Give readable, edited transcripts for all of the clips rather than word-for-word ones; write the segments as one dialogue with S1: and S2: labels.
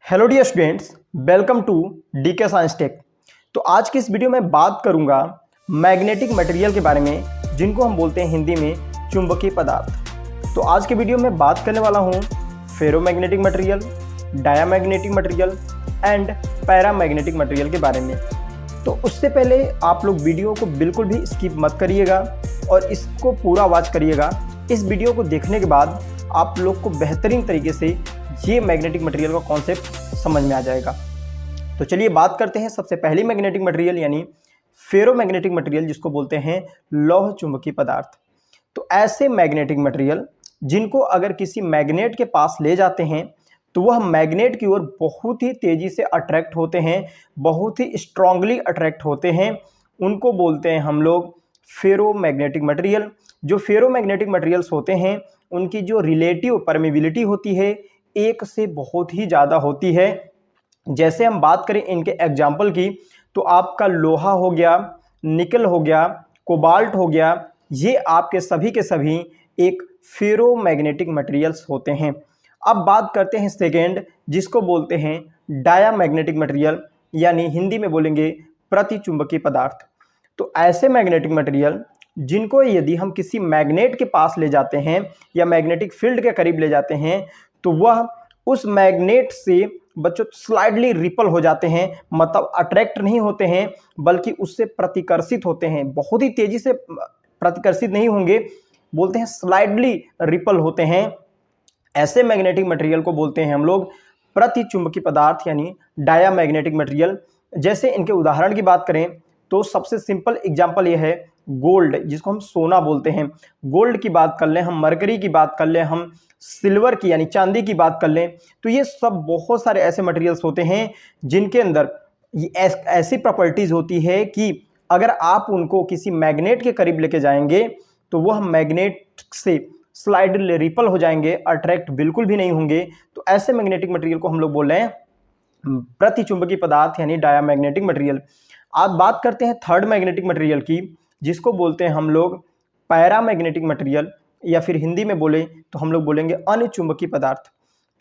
S1: Hello dear students, welcome to DK science tech. तो आज की इस वीडियो में बात करूंगा मैग्नेटिक मटेरियल के बारे में, जिनको हम बोलते हैं हिंदी में चुंबकीय पदार्थ। तो आज के वीडियो में बात करने वाला हूं ferromagnetic material, diamagnetic material and paramagnetic material के बारे में। तो उससे पहले आप लोग वीडियो को बिल्कुल भी स्किप मत करिएगा और इसको पूरा वॉच करिएगा। इस वीडियो को देखने के बाद आप लोग को बेहतरीन तरीके से ये मैग्नेटिक मटेरियल का कॉन्सेप्ट समझ में आ जाएगा। तो चलिए बात करते हैं सबसे पहली मैग्नेटिक मटेरियल यानी फेरोमैग्नेटिक मटेरियल, जिसको बोलते हैं लौह चुंबकीय पदार्थ। तो ऐसे मैग्नेटिक मटेरियल जिनको अगर किसी मैग्नेट के पास ले जाते हैं तो वह मैग्नेट की ओर बहुत ही तेजी से अट्रैक्ट होते हैं, बहुत ही स्ट्रांगली अट्रैक्ट होते हैं, उनको बोलते हैं हम लोग फेरोमैग्नेटिक मटेरियल। जो फेरोमैग्नेटिक मटेरियल्स होते हैं उनकी जो रिलेटिव परमेबिलिटी होती है एक से बहुत ही ज़्यादा होती है। जैसे हम बात करें इनके एग्जाम्पल की, तो आपका लोहा हो गया, निकल हो गया, कोबाल्ट हो गया, ये आपके सभी के सभी एक फेरोमैग्नेटिक मटेरियल्स होते हैं। अब बात करते हैं सेकेंड, जिसको बोलते हैं डायामैग्नेटिक मटेरियल, यानी हिंदी में बोलेंगे प्रतिचुंबकीय पदार्थ। तो ऐसे मैग्नेटिक मटेरियल जिनको यदि हम किसी मैग्नेट के पास ले जाते हैं या मैग्नेटिक फील्ड के करीब ले जाते हैं तो वह उस मैग्नेट से बच्चों स्लाइडली रिपल हो जाते हैं, मतलब अट्रैक्ट नहीं होते हैं बल्कि उससे प्रतिकर्षित होते हैं। बहुत ही तेजी से प्रतिकर्षित नहीं होंगे, बोलते हैं स्लाइडली रिपल होते हैं। ऐसे मैग्नेटिक मटेरियल को बोलते हैं हम लोग प्रतिचुंबकीय पदार्थ यानी डायामैग्नेटिक मटेरियल। जैसे इनके उदाहरण की बात करें तो सबसे सिंपल एग्जांपल ये है गोल्ड, जिसको हम सोना बोलते हैं। गोल्ड की बात कर लें, हम मरकरी की बात कर लें, हम सिल्वर की यानी चांदी की बात कर लें, तो ये सब बहुत सारे ऐसे मटेरियल्स होते हैं जिनके अंदर ऐसी प्रॉपर्टीज होती है कि अगर आप उनको किसी मैग्नेट के करीब लेके जाएंगे तो वह मैग्नेट से स्लाइड रिपल हो जाएंगे, अट्रैक्ट बिल्कुल भी नहीं होंगे। तो ऐसे मैग्नेटिक मटेरियल को हम लोग बोल रहे हैं प्रतिचुंबकीय पदार्थ यानी डायामैग्नेटिक मटेरियल। आज बात करते हैं थर्ड मैग्नेटिक मटेरियल की, जिसको बोलते हैं हम लोग पैरामैग्नेटिक मटेरियल, या फिर हिंदी में बोले तो हम लोग बोलेंगे अनिचुंबकीय पदार्थ।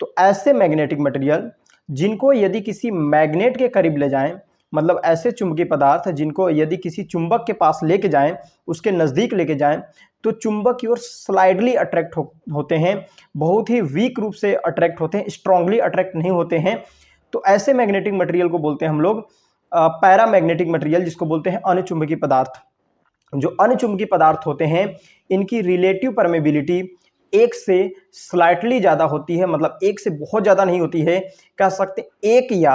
S1: तो ऐसे मैग्नेटिक मटेरियल जिनको यदि किसी मैग्नेट के करीब ले जाएं, मतलब ऐसे चुंबकीय पदार्थ जिनको यदि किसी चुंबक के पास लेके जाएं, उसके नज़दीक लेके जाएं, तो चुंबक की ओर स्लाइडली अट्रैक्ट होते हैं, बहुत ही वीक रूप से अट्रैक्ट होते हैं, स्ट्रांगली अट्रैक्ट नहीं होते हैं। तो ऐसे मैग्नेटिक मटेरियल को बोलते हैं हम लोग पैरामैग्नेटिक मटेरियल, जिसको बोलते हैं अनिचुंबकीय पदार्थ। जो अनिचुंबकीय पदार्थ होते हैं इनकी रिलेटिव परमेबिलिटी एक से स्लाइटली ज़्यादा होती है, मतलब एक से बहुत ज़्यादा नहीं होती है, कह सकते एक या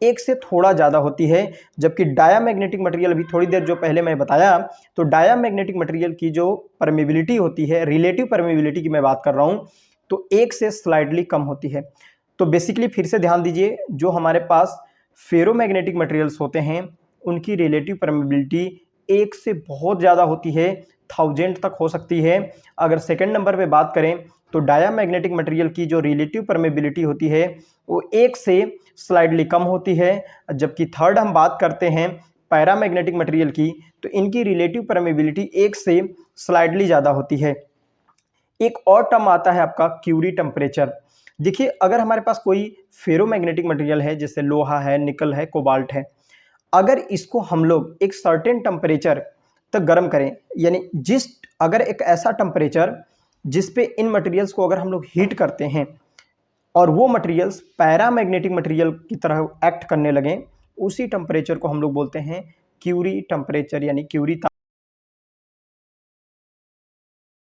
S1: एक से थोड़ा ज़्यादा होती है। जबकि डायामैग्नेटिक मटेरियल अभी थोड़ी देर जो पहले मैं बताया, तो डायामैग्नेटिक मटेरियल की जो परमेबिलिटी होती है, रिलेटिव परमेबिलिटी की मैं बात कर रहा हूँ, तो एक से स्लाइटली कम होती है। तो बेसिकली फिर से ध्यान दीजिए, जो हमारे पास फेरोमैग्नेटिक मटेरियल्स होते हैं उनकी रिलेटिव परमेबिलिटी एक से बहुत ज़्यादा होती है, 1000 तक हो सकती है। अगर सेकंड नंबर पे बात करें तो डायामैग्नेटिक मटेरियल की जो रिलेटिव परमेबिलिटी होती है वो एक से स्लाइडली कम होती है। जबकि थर्ड हम बात करते हैं पैरामैग्नेटिक मटेरियल की, तो इनकी रिलेटिव परमेबिलिटी एक से स्लाइडली ज़्यादा होती है। एक और टर्म आता है आपका क्यूरी टेम्परेचर। देखिए, अगर हमारे पास कोई फेरोमैग्नेटिक मटेरियल है, जैसे लोहा है, निकल है, कोबाल्ट है, अगर इसको हम लोग एक सर्टेन टेम्परेचर तक गर्म करें, यानी अगर एक ऐसा टेम्परेचर जिस पे इन मटेरियल्स को अगर हम लोग हीट करते हैं और वो मटेरियल्स पैरामैग्नेटिक मटेरियल की तरह एक्ट करने लगें, उसी टेम्परेचर को हम लोग बोलते हैं क्यूरी टेम्परेचर यानी क्यूरी